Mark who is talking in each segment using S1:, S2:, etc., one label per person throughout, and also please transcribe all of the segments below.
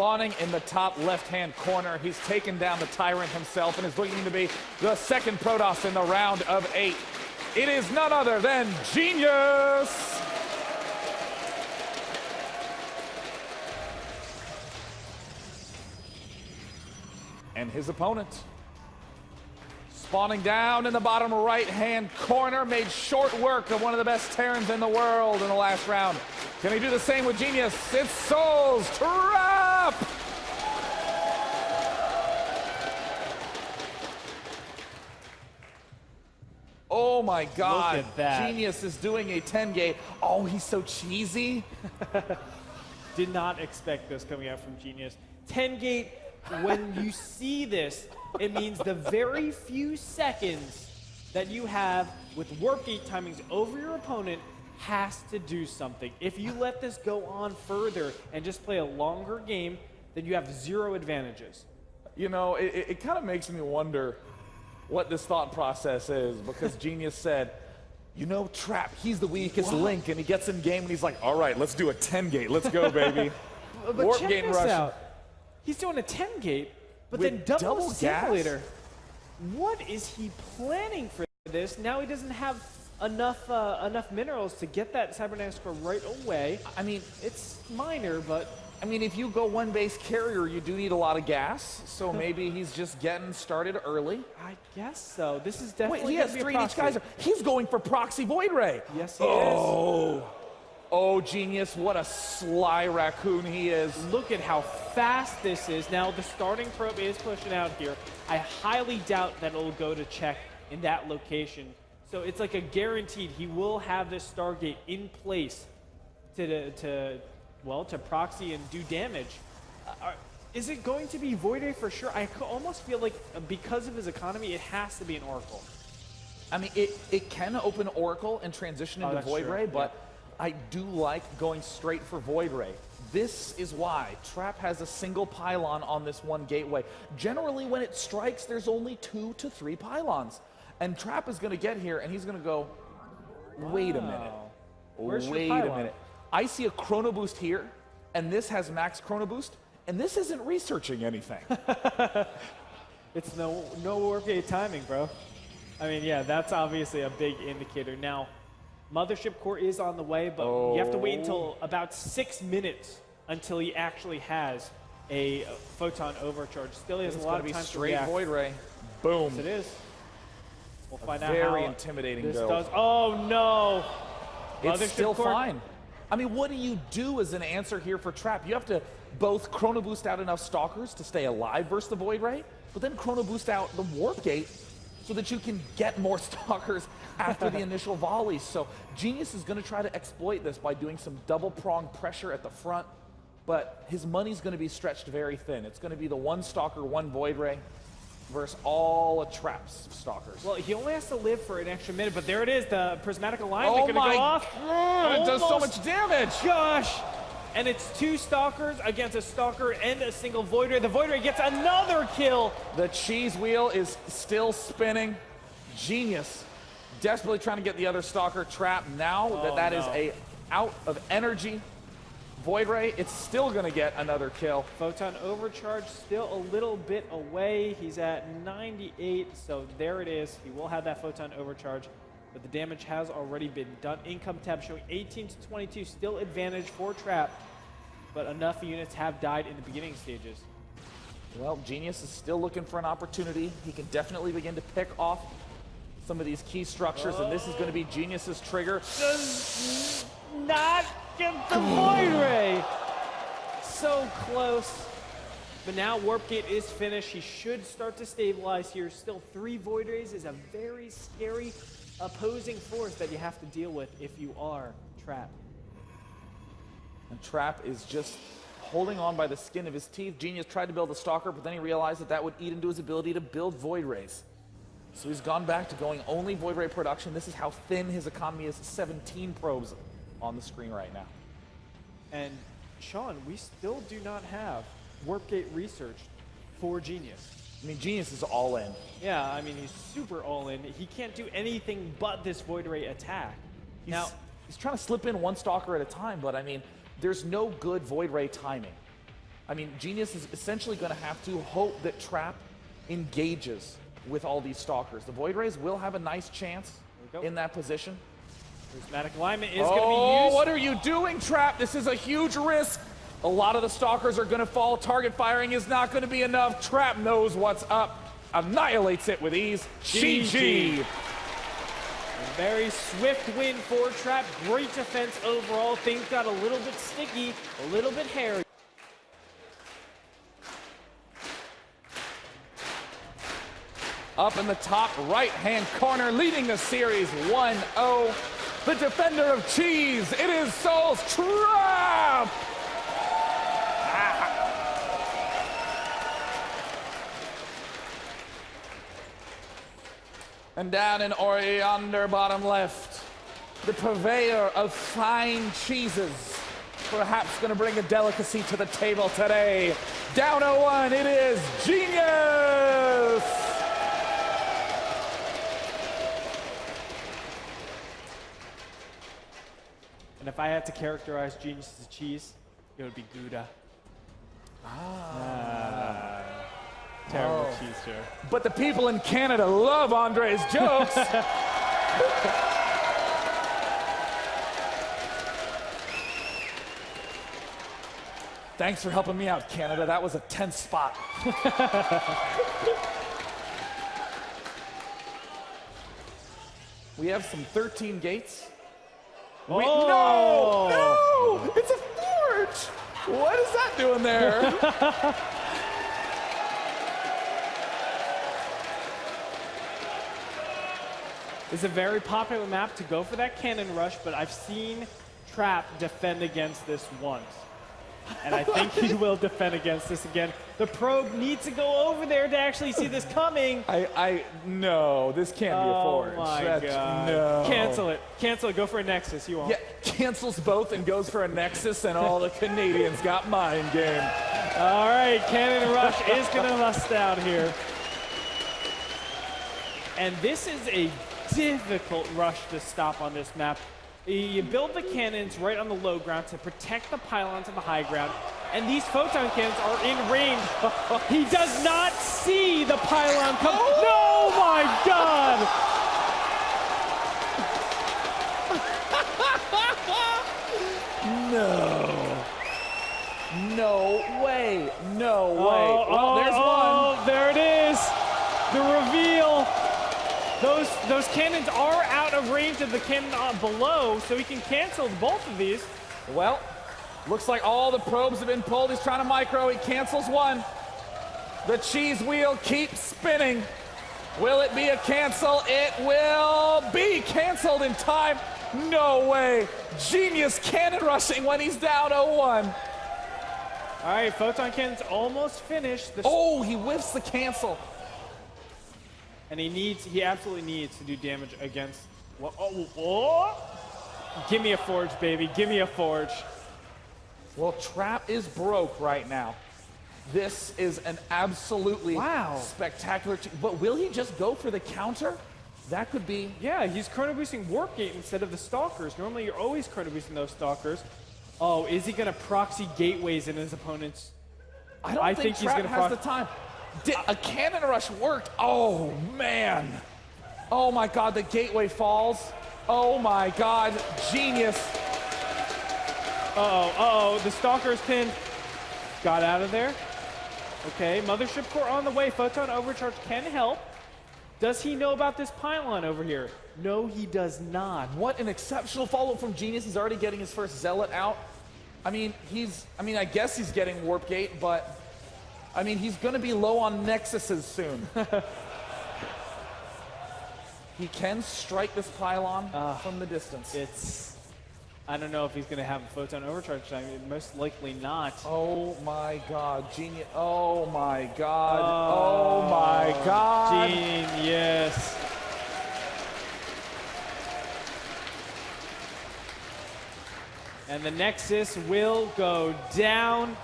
S1: spawning in the top left-hand corner. He's taken down the Tyrant himself and is looking to be the second Protoss in the round of 8. It is none other than Genius! And his opponent, spawning down in the bottom right-hand corner, made short work of one of the best Terrans in the world in the last round. Can he do the same with Genius? It's Soul's Trap! Oh my God,
S2: Look at that.
S1: Genius is doing a 10-gate. Oh, he's so cheesy.
S2: Did not expect this coming out from Genius. 10-gate, when you see this, it means the very few seconds that you have with warp gate timings over your opponent has to do something. If you let this go on further and just play a longer game, then you have 0 advantages.
S1: You know, it kind of makes me wonder what this thought process is, because Genius said, you know, Trap, he's the weakest link, and he gets in game and he's like, all right, let's do a 10-gate. Let's go, baby.
S2: But
S1: Warp
S2: check
S1: gate
S2: this
S1: rush.
S2: out. He's doing a 10-gate, but
S1: With
S2: then
S1: double
S2: double
S1: gas?
S2: simulator. What is he planning for this? Now he doesn't have enough minerals to get that cybernetic score right away.
S1: I mean,
S2: It's minor, but
S1: if you go one base carrier, you do need a lot of gas, so maybe he's just getting started early.
S2: I guess so. This is
S1: Wait,
S2: definitely
S1: he
S2: gonna
S1: has
S2: be a
S1: 3 in each
S2: proxy.
S1: geyser. He's going for Proxy Void Ray.
S2: Yes, he is.
S1: Oh, Genius, what a sly raccoon he is.
S2: Look at how fast this is. Now, the starting probe is pushing out here. I highly doubt that it'll go to check in that location. So it's like a guaranteed he will have this Stargate in place to proxy and do damage. Is it going to be Void Ray for sure? I almost feel like because of his economy, it has to be an Oracle.
S1: I mean, it can open Oracle and transition into
S2: that's
S1: Void
S2: true,
S1: Ray, but
S2: yeah.
S1: I do like going straight for Void Ray. This is why Trap has a single pylon on this one gateway. Generally, when it strikes, there's only 2 to 3 pylons. And Trap is going to get here, and he's going to go, wait a minute.
S2: Wow. Where's your
S1: Wait a
S2: pylon?
S1: minute. I see a Chrono Boost here, and this has max Chrono Boost, and this isn't researching anything.
S2: It's no warp gate timing, bro. I mean, yeah, that's obviously a big indicator. Now, Mothership Core is on the way, but you have to wait until about 6 minutes until he actually has a photon overcharge. Still, he has a lot of time to
S1: straight
S2: react.
S1: Void Ray. Boom.
S2: Yes, it is. We'll find out
S1: Very
S2: how
S1: intimidating
S2: this
S1: build.
S2: does. Oh no!
S1: It's
S2: Mothership
S1: still
S2: Core-
S1: fine. I mean, what do you do as an answer here for Trap? You have to both Chrono Boost out enough Stalkers to stay alive versus the Void Ray, but then Chrono Boost out the Warp Gate so that you can get more Stalkers after the initial volleys. So Genius is going to try to exploit this by doing some double-pronged pressure at the front, but his money's going to be stretched very thin. It's going to be the 1 Stalker, 1 Void Ray versus all of Trap's Stalkers.
S2: Well, he only has to live for an extra minute, but there it is. The prismatic alignment
S1: Oh
S2: going to
S1: my
S2: go off.
S1: God, it does so much damage.
S2: Gosh! And it's 2 Stalkers against a Stalker and a single Void Ray. The Void Ray gets another kill.
S1: The cheese wheel is still spinning. Genius desperately trying to get the other Stalker Trap. Now that is a out of energy. Void Ray, it's still going to get another kill.
S2: Photon overcharge still a little bit away. He's at 98, so there it is. He will have that photon overcharge, but the damage has already been done. Income tab showing 18 to 22, still advantage for Trap, but enough units have died in the beginning stages.
S1: Well, Genius is still looking for an opportunity. He can definitely begin to pick off some of these key structures, and this is going to be Genius's trigger.
S2: Does not get the Void Ray. So close. But now Warp Gate is finished. He should start to stabilize here. Still 3 Void Rays is a very scary opposing force that you have to deal with if you are Trap.
S1: And Trap is just holding on by the skin of his teeth. Genius tried to build a Stalker, but then he realized that that would eat into his ability to build Void Rays. So he's gone back to going only Void Ray production. This is how thin his economy is. 17 probes on the screen right now.
S2: And Sean, we still do not have Warp Gate research for Genius.
S1: I mean, Genius is all in.
S2: Yeah, I mean, he's super all in. He can't do anything but this Void Ray attack.
S1: He's trying to slip in 1 Stalker at a time, but I mean, there's no good Void Ray timing. I mean, Genius is essentially going to have to hope that Trap engages with all these Stalkers. The Void Rays will have a nice chance in that position.
S2: Prismatic alignment is going to be
S1: Oh,
S2: used.
S1: what are you doing, Trap? This is a huge risk. A lot of the Stalkers are going to fall. Target firing is not going to be enough. Trap knows what's up. Annihilates it with ease. GG.
S2: A very swift win for Trap. Great defense overall. Things got a little bit sticky, a little bit hairy.
S1: Up in the top right-hand corner, leading the series 1-0. The defender of cheese, it is Soul's Trap! And down in yonder bottom left, the purveyor of fine cheeses, perhaps gonna bring a delicacy to the table today. Down 0-1, it is Genius!
S2: And if I had to characterize Genius as cheese, it would be Gouda. Terrible cheese joke.
S1: But the people in Canada love Andre's jokes. Thanks for helping me out, Canada. That was a tense spot. We have some 13 gates.
S2: Oh!
S1: No! It's a forge! What is that doing there?
S2: It's a very popular map to go for that cannon rush, but I've seen Trap defend against this once. And I think he will defend against this again. The probe needs to go over there to actually see this coming.
S1: No, this can't be a forge.
S2: Oh my God.
S1: No.
S2: Cancel it. Cancel it. Go for a Nexus. You won't.
S1: Yeah, cancels both and goes for a Nexus, and all the Canadians got mind game.
S2: All right, Cannon Rush is going to bust out here. And this is a difficult rush to stop on this map. You build the cannons right on the low ground to protect the pylons on the high ground, and these photon cannons are in range. He does not see the pylon come. Oh my God!
S1: No way. No way. Well, there's one.
S2: There it is. The reveal. Those cannons are out of range of the cannon below, so he can cancel both of these.
S1: Well, looks like all the probes have been pulled. He's trying to micro. He cancels one. The cheese wheel keeps spinning. Will it be a cancel? It will be canceled in time. No way. Genius cannon rushing when he's down 0-1.
S2: All right, photon cannon's almost finished.
S1: Oh, he whiffs the cancel.
S2: And he absolutely needs to do damage against. Give me a forge, baby. Give me a forge.
S1: Well, Trap is broke right now. This is an absolutely spectacular. But will he just go for the counter? That could be.
S2: Yeah, he's chrono boosting Warp Gate instead of the Stalkers. Normally, you're always chrono boosting those Stalkers. Oh, is he going to proxy gateways in his opponent's?
S1: I don't think
S2: he's
S1: Trap
S2: going to
S1: has the time. A cannon rush worked. Oh, man. Oh, my God, the gateway falls. Oh, my God, Genius.
S2: The Stalker's pinned. Got out of there. Okay, Mothership Core on the way. Photon Overcharge can help. Does he know about this pylon over here? No, he does not.
S1: What an exceptional follow from Genius. He's already getting his first Zealot out. I guess he's getting Warp Gate, but he's going to be low on Nexuses soon. He can strike this pylon from the distance.
S2: I don't know if he's going to have a Photon Overcharge time. Most likely not.
S1: Oh my God, Genius. Oh my God. Oh my God.
S2: Genius. And the Nexus will go down.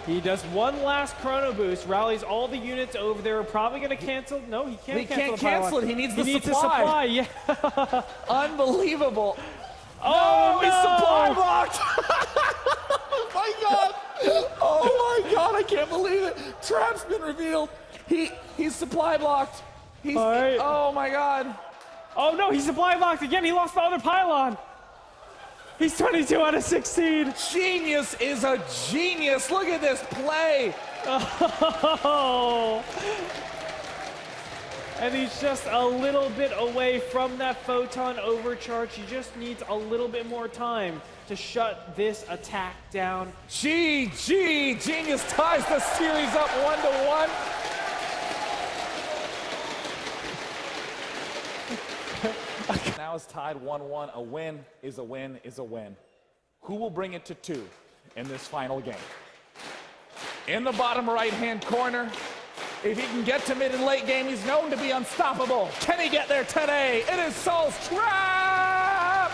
S2: He does one last chrono boost, rallies all the units over there. We're probably going to cancel. No, he can't cancel.
S1: He can't cancel it. He needs the supply.
S2: Supply. Yeah.
S1: Unbelievable.
S2: Oh,
S1: no! He's supply blocked. Oh my God. Oh my God, I can't believe it. Trap's been revealed. He's supply blocked. He's,
S2: All right.
S1: Oh my God.
S2: Oh no, he's supply blocked again. He lost the other pylon. He's 22 out of 16.
S1: Genius is a genius. Look at this play.
S2: Oh. And he's just a little bit away from that photon overcharge. He just needs a little bit more time to shut this attack down.
S1: GG. Genius ties the series up 1-1. Now it's tied 1-1. A win is a win is a win. Who will bring it to 2 in this final game? In the bottom right-hand corner, if he can get to mid and late game, he's known to be unstoppable. Can he get there today? It is Soul's Trap!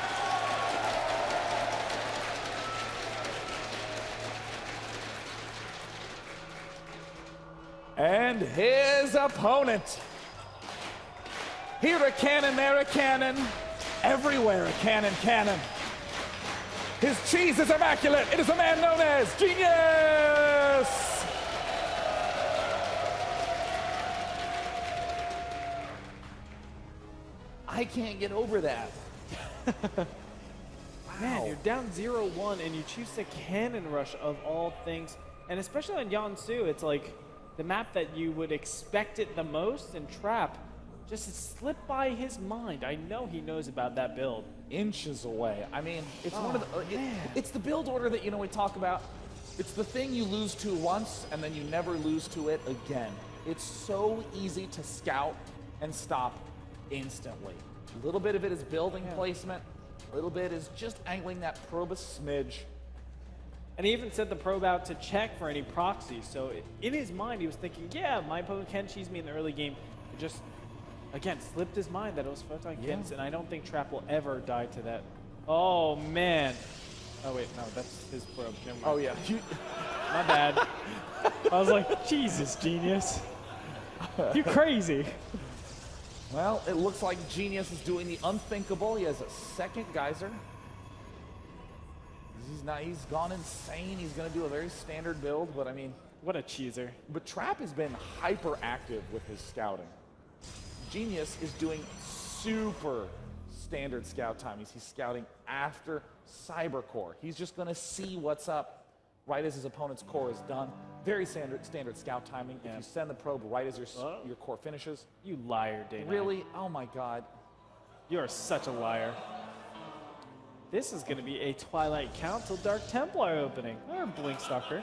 S1: And his opponent. Here a cannon, there a cannon. Everywhere a cannon. His cheese is immaculate. It is a man known as Genius! I can't get over that.
S2: Man, you're down 0-1 and you choose the cannon rush of all things. And especially on Yansu, it's like the map that you would expect it the most, and Trap just slipped by his mind. I know he knows about that build.
S1: Inches away. I mean, it's one of the it's the build order that we talk about. It's the thing you lose to once and then you never lose to it again. It's so easy to scout and stop instantly. A little bit of it is building placement. A little bit is just angling that probe a smidge.
S2: And he even sent the probe out to check for any proxies. So in his mind, he was thinking, yeah, my opponent can cheese me in the early game. It just, again, slipped his mind that it was photon cannons, and I don't think Trap will ever die to that. Oh, man. Oh, wait, no, that's his probe. Never mind.
S1: Oh, yeah.
S2: My bad. I was like, Jesus, Genius. You crazy.
S1: Well, it looks like Genius is doing the unthinkable. He has a second geyser. He's gone insane. He's going to do a very standard build, but I mean...
S2: What a cheeser.
S1: But Trap has been hyper-active with his scouting. Genius is doing super standard scout timings. He's scouting after Cybercore. He's just going to see what's up right as his opponent's core is done. Very standard scout timing.
S2: Yeah.
S1: If you send the probe right as your core finishes.
S2: You liar, Day9.
S1: Really? Oh my God.
S2: You are such a liar. This is going to be a Twilight Council Dark Templar opening. Or Blink Stalker.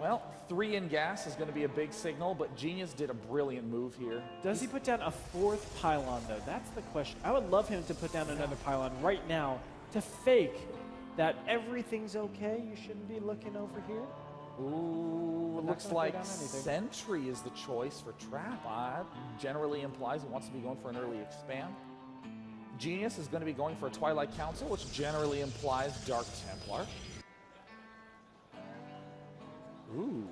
S1: Well, 3 in gas is going to be a big signal, but Genius did a brilliant move here.
S2: Does he put down a 4th pylon, though? That's the question. I would love him to put down another pylon right now to fake that everything's okay. You shouldn't be looking over here.
S1: Ooh,
S2: Not
S1: looks
S2: gonna
S1: like
S2: put down anything.
S1: Sentry is the choice for Trap. Generally implies he wants to be going for an early expand. Genius is going to be going for a Twilight Council, which generally implies Dark Templar. Ooh.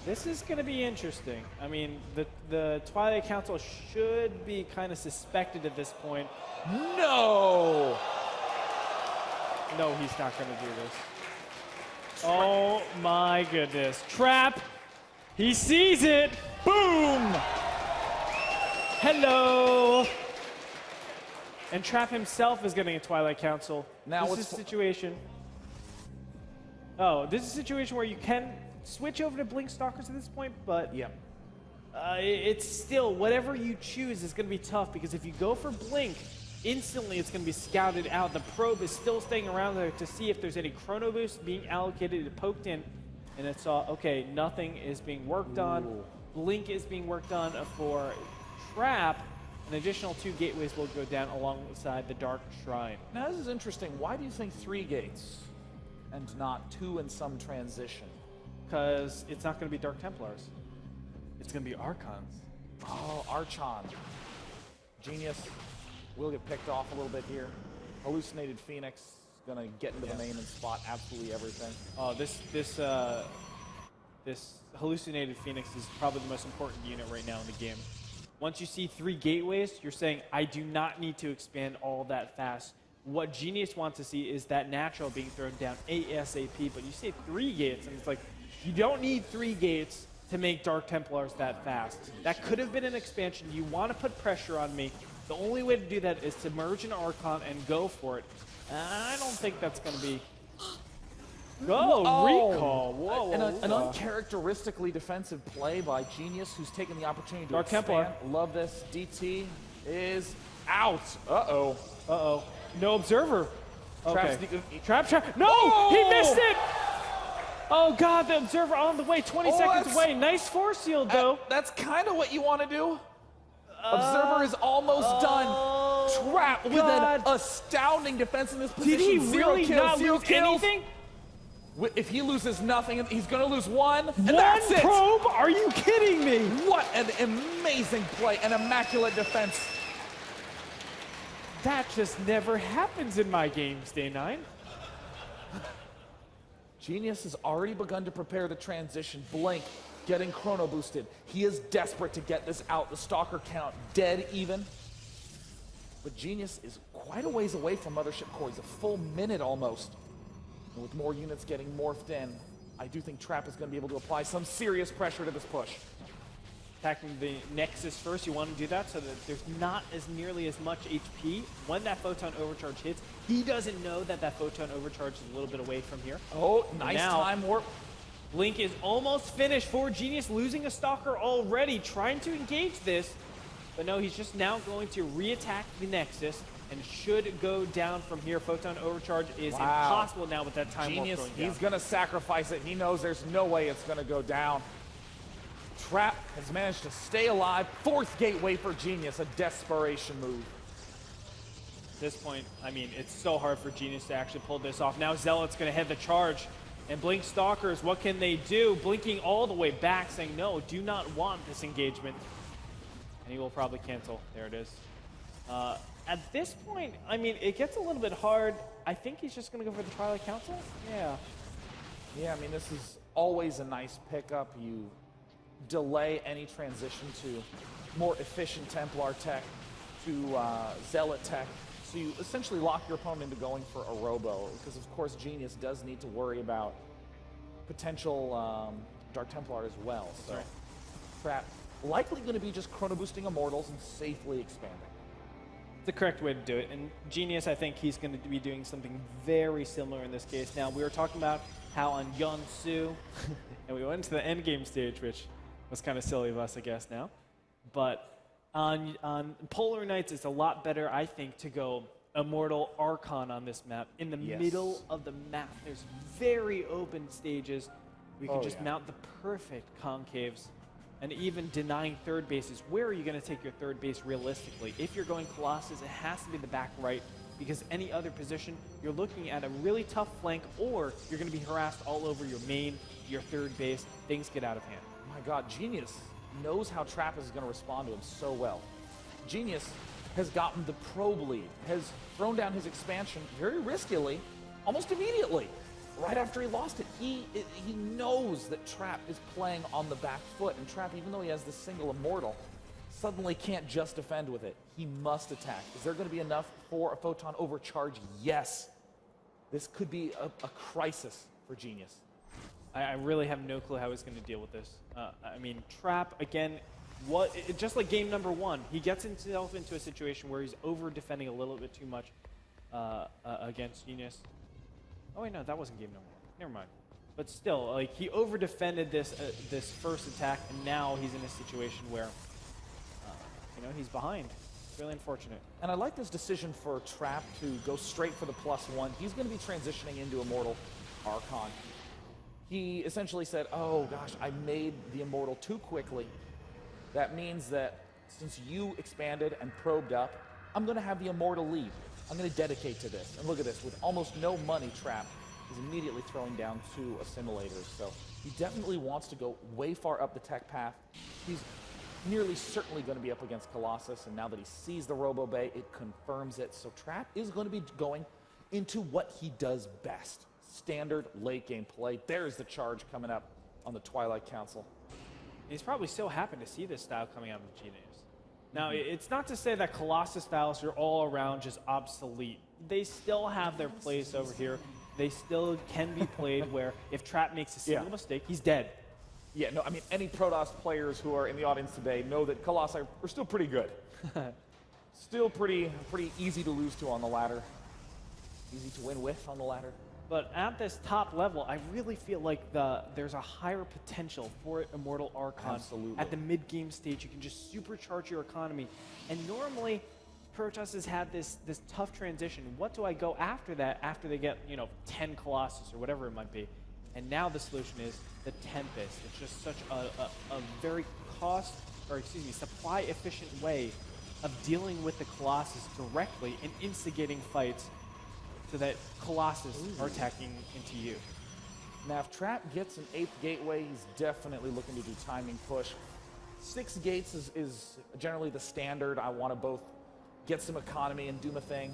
S2: This is going to be interesting. I mean, the Twilight Council should be kind of suspected at this point.
S1: No!
S2: No, he's not going to do this. Oh my goodness. Trap! He sees it! Boom! Hello! And Trap himself is getting a Twilight Council.
S1: Now
S2: this is a situation. Oh, this is a situation where you can switch over to Blink Stalkers at this point, but
S1: Yep.
S2: it's still, whatever you choose is going to be tough, because if you go for Blink, instantly it's going to be scouted out. The probe is still staying around there to see if there's any chrono boost being allocated. It poked in, and it saw, okay, nothing is being worked on. Blink is being worked on for Trap. An additional 2 gateways will go down alongside the Dark Shrine.
S1: Now, this is interesting. Why do you think 3 gates and not 2 in some transition?
S2: Because it's not going to be Dark Templars. It's going to be Archons.
S1: Oh, Archon. Genius will get picked off a little bit here. Hallucinated Phoenix is going to get into the main and spot absolutely everything.
S2: Oh, this Hallucinated Phoenix is probably the most important unit right now in the game. Once you see 3 gateways, you're saying, I do not need to expand all that fast. what Genius wants to see is that natural being thrown down ASAP, but you say 3 gates, and it's like, you don't need 3 gates to make Dark Templars that fast. That could have been an expansion. You want to put pressure on me. The only way to do that is to merge an Archon and go for it. I don't think that's going to be... Recall. Whoa,
S1: An uncharacteristically defensive play by Genius, who's taken the opportunity to
S2: Dark
S1: expand.
S2: Templar.
S1: Love this. DT is out. Uh-oh.
S2: No observer. Okay.
S1: Trap.
S2: No!
S1: Oh!
S2: He missed it! Oh, God, the observer on the way. 20 seconds away. Nice force shield, though.
S1: That's kind of what you want to do. Observer is almost done. Trap with an astounding defense in this position.
S2: Did he
S1: Zero
S2: really
S1: kills,
S2: not
S1: zero
S2: lose
S1: kills.
S2: anything?
S1: If he loses nothing, he's going to lose one. And
S2: One
S1: that's it.
S2: probe? Are you kidding me?
S1: What an amazing play, an immaculate defense.
S2: That just never happens in my games, Day 9.
S1: Genius has already begun to prepare the transition. Blink getting chrono boosted. He is desperate to get this out. The Stalker count dead even. But Genius is quite a ways away from Mothership Core. He's a full minute almost. And with more units getting morphed in, I do think Trap is going to be able to apply some serious pressure to this push.
S2: Attacking the Nexus first, you want to do that so that there's not as nearly as much HP. When that Photon Overcharge hits, he doesn't know that that Photon Overcharge is a little bit away from here.
S1: Oh, nice time warp.
S2: Blink is almost finished for Genius, losing a Stalker already, trying to engage this. But no, he's just now going to re-attack the Nexus and should go down from here. Photon Overcharge is impossible now with that time warp
S1: Genius,
S2: going down.
S1: he's going to sacrifice it. He knows there's no way it's going to go down. Trap has managed to stay alive. 4th gateway for Genius, a desperation move.
S2: At this point, I mean, it's so hard for Genius to actually pull this off. Now Zealot's going to head the charge. And Blink Stalkers, what can they do? Blinking all the way back, saying, no, do not want this engagement. And he will probably cancel. There it is. At this point, I mean, it gets a little bit hard. I think he's just going to go for the Twilight Council. Yeah,
S1: I mean, this is always a nice pickup. You delay any transition to more efficient Templar tech, to Zealot tech. So you essentially lock your opponent into going for a Robo, because of course Genius does need to worry about potential Dark Templar as well. So Trap likely going to be just chrono boosting Immortals and safely expanding.
S2: The correct way to do it. And Genius, I think he's going to be doing something very similar in this case. Now, we were talking about how on Yonsu, and we went to the end game stage, which was kind of silly of us, I guess, now. But on Polar Knights, it's a lot better, I think, to go Immortal Archon on this map. In the middle of the map, there's very open stages. We can just mount the perfect concaves. And even denying third bases, where are you going to take your third base realistically? If you're going Colossus, it has to be the back right, because any other position, you're looking at a really tough flank, or you're going to be harassed all over your main, your third base. Things get out of hand.
S1: My God, Genius knows how Trap is going to respond to him so well. Genius has gotten the probe lead, has thrown down his expansion very riskily, almost immediately. Right after he lost it, he knows that Trap is playing on the back foot, and Trap, even though he has this single Immortal, suddenly can't just defend with it. He must attack. Is there going to be enough for a Photon Overcharge? Yes. This could be a crisis for Genius.
S2: I really have no clue how he's going to deal with this. I mean, Trap, again, just like game number 1, he gets himself into a situation where he's over-defending a little bit too much against Genius. Oh wait, no, that wasn't game number 1. Never mind. But still, like, he over-defended this first attack, and now he's in a situation where, he's behind. It's really unfortunate.
S1: And I like this decision for Trap to go straight for the +1. He's going to be transitioning into Immortal Archon. He essentially said, oh gosh, I made the Immortal too quickly. That means that since you expanded and probed up, I'm going to have the Immortal lead. I'm going to dedicate to this. And look at this, with almost no money, Trap is immediately throwing down 2 assimilators. So he definitely wants to go way far up the tech path. He's nearly certainly going to be up against Colossus, and now that he sees the Robo Bay, it confirms it. So Trap is going to be going into what he does best. Standard late game play. There's the charge coming up on the Twilight Council.
S2: He's probably so happy to see this style coming out of Genius. Now, it's not to say that Colossus styles are all around just obsolete. they still have their place over here. They still can be played where if Trap makes a single mistake, he's dead.
S1: Yeah, no, I mean, any Protoss players who are in the audience today know that Colossi are still pretty good. Still pretty easy to lose to on the ladder. Easy to win with on the ladder.
S2: But at this top level, I really feel like there's a higher potential for Immortal Archon.
S1: Absolutely.
S2: At the mid-game stage, you can just supercharge your economy. And normally, Protoss has had this tough transition. What do I go after that after they get, 10 Colossus or whatever it might be? And now the solution is the Tempest. It's just such a very supply-efficient way of dealing with the Colossus directly and instigating fights so that Colossus are attacking into you.
S1: Now, if Trap gets an 8th gateway, he's definitely looking to do timing push. 6 gates is generally the standard. I want to both get some economy and do my thing.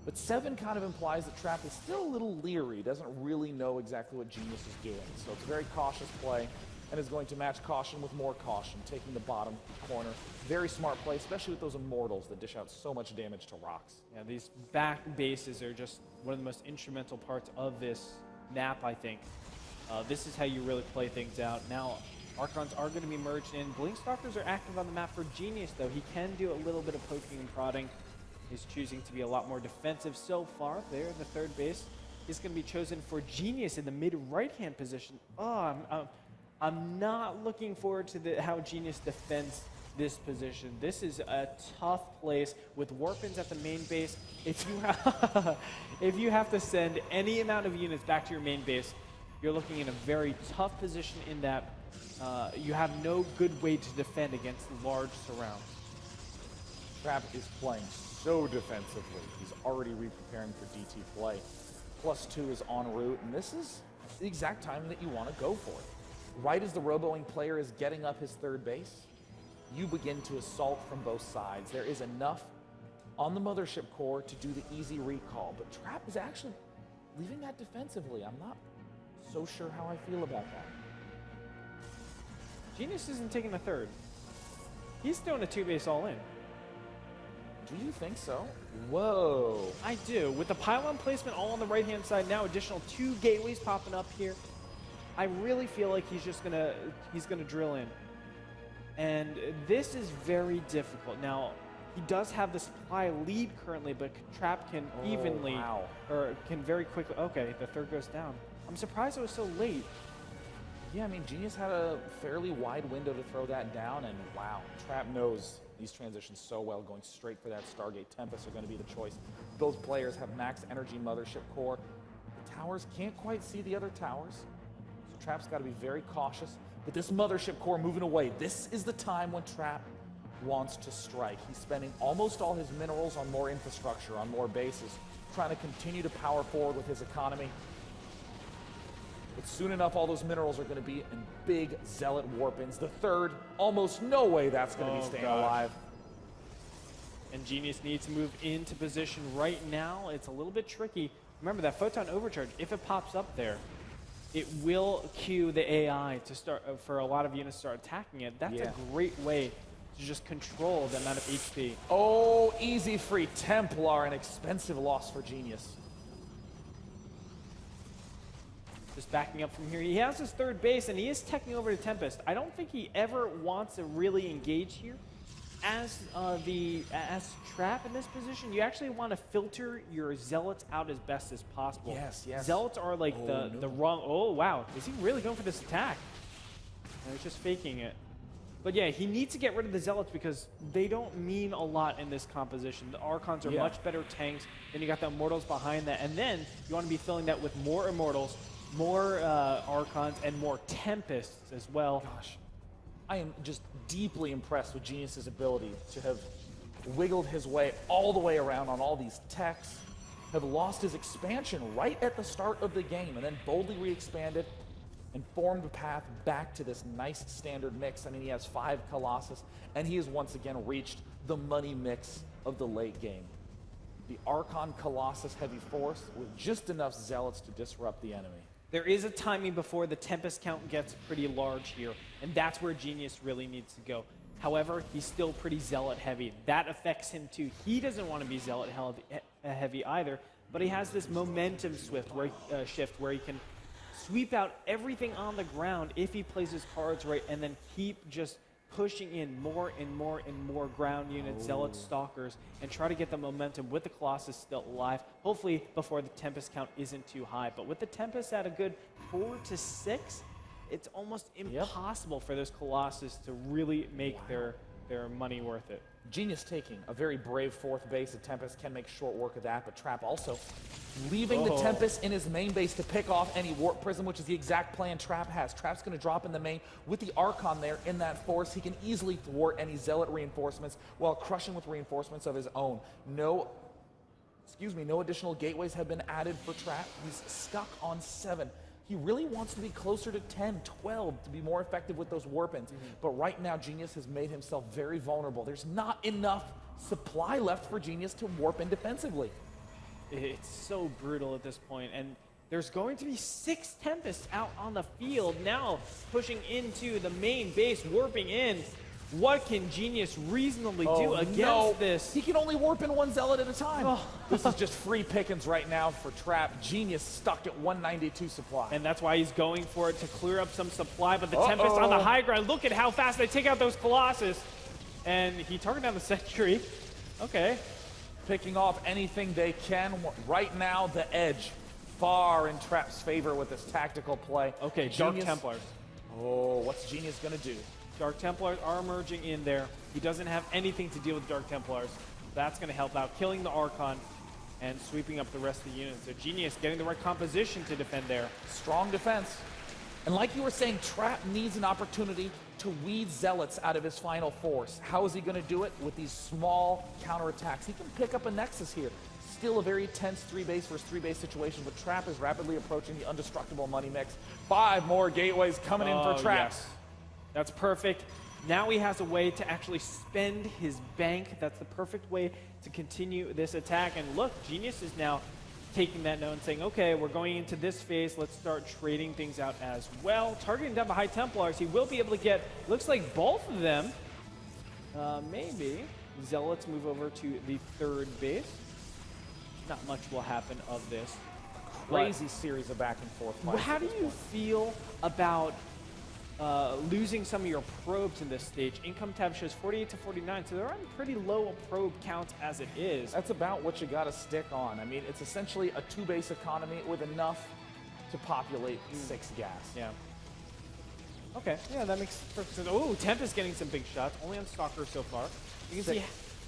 S1: But 7 kind of implies that Trap is still a little leery, doesn't really know exactly what Genius is doing. So it's a very cautious play and is going to match caution with more caution, taking the bottom corner. Very smart play, especially with those Immortals that dish out so much damage to rocks.
S2: Yeah, these back bases are just one of the most instrumental parts of this map, I think. This is how you really play things out. Now, Archons are going to be merged in. Blinkstalkers are active on the map for Genius, though. He can do a little bit of poking and prodding. He's choosing to be a lot more defensive so far. There in the third base. He's going to be chosen for Genius in the mid-right-hand position. Oh, I'm not looking forward to how Genius defends this position. This is a tough place with Warpins at the main base. If you have to send any amount of units back to your main base, you're looking in a very tough position in that you have no good way to defend against large surrounds.
S1: Trap is playing so defensively. He's already re-preparing for DT play. +2 is en route, and this is the exact time that you want to go for it. Right as the roboing player is getting up his third base, you begin to assault from both sides. There is enough on the mothership core to do the easy recall, but Trap is actually leaving that defensively. I'm not so sure how I feel about that.
S2: Genius isn't taking a third. He's doing a 2-base all-in.
S1: Do you think so? Whoa.
S2: I do. With the pylon placement all on the right-hand side now, additional 2 gateways popping up here. I really feel like he's gonna drill in. And this is very difficult. Now, he does have the supply lead currently, but Trap can or can very quickly, okay, the third goes down. I'm surprised it was so late.
S1: Yeah, I mean, Genius had a fairly wide window to throw that down, and wow, Trap knows these transitions so well. Going straight for that Stargate Tempest are going to be the choice. Both players have max energy mothership core. The towers can't quite see the other towers, so Trap's got to be very cautious. But this mothership core moving away, this is the time when Trap wants to strike. He's spending almost all his minerals on more infrastructure, on more bases, trying to continue to power forward with his economy. But soon enough, all those minerals are going to be in big Zealot Warpins. The third, almost no way that's going to be staying alive.
S2: And Genius needs to move into position right now. It's a little bit tricky. Remember that Photon Overcharge, if it pops up there, it will cue the AI to start for a lot of units to start attacking it. That's a great way to just control the amount of HP.
S1: Oh, easy free Templar, an expensive loss for Genius.
S2: Just backing up from here. He has his third base, and he is teching over to Tempest. I don't think he ever wants to really engage here. As Trap in this position, you actually want to filter your Zealots out as best as possible.
S1: Yes, yes.
S2: Zealots are like the wrong... Oh, wow. Is he really going for this attack? No, he's just faking it. But yeah, he needs to get rid of the Zealots because they don't mean a lot in this composition. The Archons are much better tanks. Then you got the Immortals behind that. And then you want to be filling that with more Immortals, more Archons, and more Tempests as well.
S1: Gosh, I am just deeply impressed with Genius's ability to have wiggled his way all the way around on all these techs, have lost his expansion right at the start of the game, and then boldly re-expanded and formed a path back to this nice standard mix. I mean, he has 5 Colossus, and he has once again reached the money mix of the late game. The Archon Colossus heavy force with just enough Zealots to disrupt the enemy.
S2: There is a timing before the Tempest count gets pretty large here, and that's where Genius really needs to go. However, he's still pretty Zealot heavy. That affects him too. He doesn't want to be Zealot heavy either, but he has this momentum shift where he can sweep out everything on the ground if he plays his cards right, and then keep just pushing in more and more and more ground units, Zealot Stalkers, and try to get the momentum with the Colossus still alive, hopefully before the Tempest count isn't too high. But with the Tempest at a good 4 to 6, it's almost impossible for those Colossus to really make their money worth it.
S1: Genius taking a very brave fourth base. The Tempest can make short work of that, but Trap also leaving the Tempest in his main base to pick off any Warp Prism, which is the exact plan Trap has. Trap's going to drop in the main with the Archon there in that force. He can easily thwart any Zealot reinforcements while crushing with reinforcements of his own. No additional gateways have been added for Trap. He's stuck on 7. He really wants to be closer to 10, 12 to be more effective with those warp-ins. But right now, Genius has made himself very vulnerable. There's not enough supply left for Genius to warp in defensively.
S2: It's so brutal at this point, and there's going to be 6 Tempests out on the field now, pushing into the main base, warping in. What can Genius reasonably do against this?
S1: He can only warp in 1 Zealot at a time. This is just free pickings right now for Trap. Genius stuck at 192 supply.
S2: And that's why he's going for it to clear up some supply, but the Tempest on the high ground, look at how fast they take out those Colossus. And he targeted down the Sentry. Okay.
S1: Picking off anything they can. Right now, the edge far in Trap's favor with this tactical play.
S2: Okay,
S1: Genius,
S2: Dark Templars.
S1: Oh, what's Genius going to do?
S2: Dark Templars are emerging in there. He doesn't have anything to deal with Dark Templars. That's going to help out, killing the Archon and sweeping up the rest of the units. So Genius getting the right composition to defend there.
S1: Strong defense. And like you were saying, Trap needs an opportunity to weed Zealots out of his final force. How is he going to do it? With these small counterattacks. He can pick up a Nexus here. Still a very tense 3-base versus 3-base situation, but Trap is rapidly approaching the undestructible money mix. 5 more gateways coming in for Trap.
S2: Yes. That's perfect. Now he has a way to actually spend his bank. That's the perfect way to continue this attack. And look, Genius is now taking that note and saying, okay, we're going into this phase. Let's start trading things out as well. Targeting down the High Templars, he will be able to get, looks like both of them. Maybe. Zealots move over to the 3rd base. Not much will happen of this.
S1: Crazy series of back and forth fights.
S2: How do you feel about losing some of your probes in this stage? Income tab shows 48 to 49, so they're on pretty low probe counts as it is.
S1: That's about what you got to stick on. I mean, it's essentially a 2-base economy with enough to populate 6 gas.
S2: Yeah. Okay, yeah, that makes perfect sense. Oh, Tempest getting some big shots, only on Stalker so far. You can see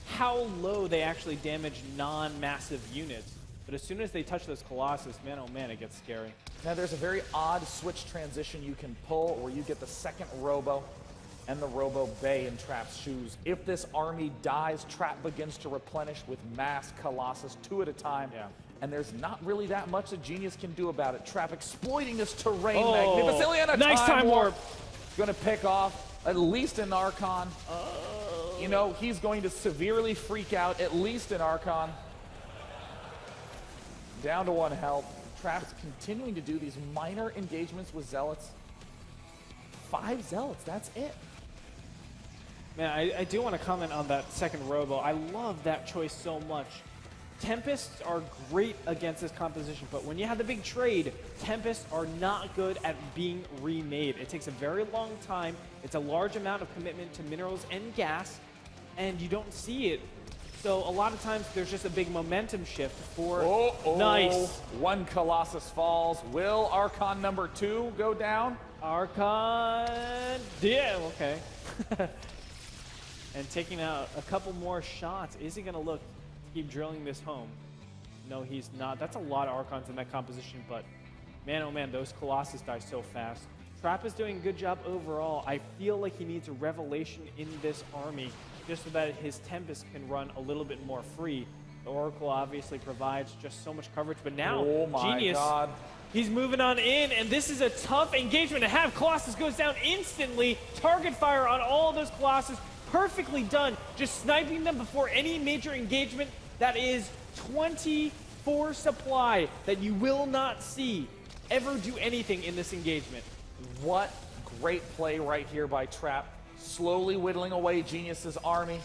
S2: how low they actually damage non-massive units. But as soon as they touch those Colossus, man, oh man, it gets scary.
S1: Now there's a very odd switch transition you can pull where you get the 2nd Robo and the Robo Bay in Trap's shoes. If this army dies, Trap begins to replenish with mass Colossus 2 at a time.
S2: Yeah.
S1: And there's not really that much that Genius can do about it. Trap exploiting this terrain magnificently, and a
S2: nice time warp.
S1: Gonna pick off at least an Archon. You know, he's going to severely freak out at least an Archon. Down to 1 health. Trap's continuing to do these minor engagements with Zealots. 5 Zealots, that's it.
S2: Man, I do want to comment on that 2nd Robo. I love that choice so much. Tempests are great against this composition, but when you have the big trade, Tempests are not good at being remade. It takes a very long time. It's a large amount of commitment to minerals and gas, and you don't see it. So a lot of times there's just a big momentum shift for nice.
S1: 1 Colossus falls. Will Archon number 2 go down?
S2: Archon, yeah, okay. And taking out a couple more shots. Is he gonna keep drilling this home? No, he's not. That's a lot of Archons in that composition, but man, oh man, those Colossus die so fast. Trap is doing a good job overall. I feel like he needs a revelation in this army just so that his Tempest can run a little bit more free. The Oracle obviously provides just so much coverage, but now Genius, he's moving on in, and this is a tough engagement to have. Colossus goes down instantly. Target fire on all of those Colossus. Perfectly done. Just sniping them before any major engagement. That is 24 supply that you will not see ever do anything in this engagement.
S1: What great play right here by Trap. slowly whittling away Genius's army.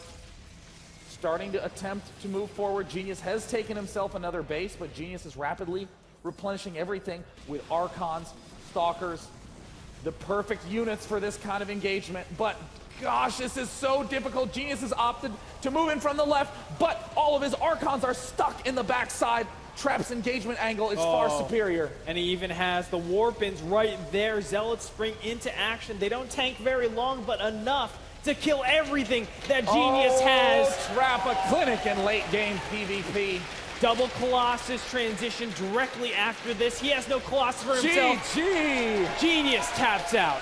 S1: Starting to attempt to move forward. Genius has taken himself another base, but Genius is rapidly replenishing everything with Archons, Stalkers, the perfect units for this kind of engagement. But gosh, this is so difficult. Genius has opted to move in from the left, but all of his Archons are stuck in the backside. Trap's engagement angle is far superior.
S2: And he even has the Warpins right there. Zealots spring into action. They don't tank very long, but enough to kill everything that Genius has.
S1: Trap a clinic in late game PvP.
S2: Double Colossus transition directly after this. He has no Colossus for himself.
S1: GG!
S2: Genius taps out.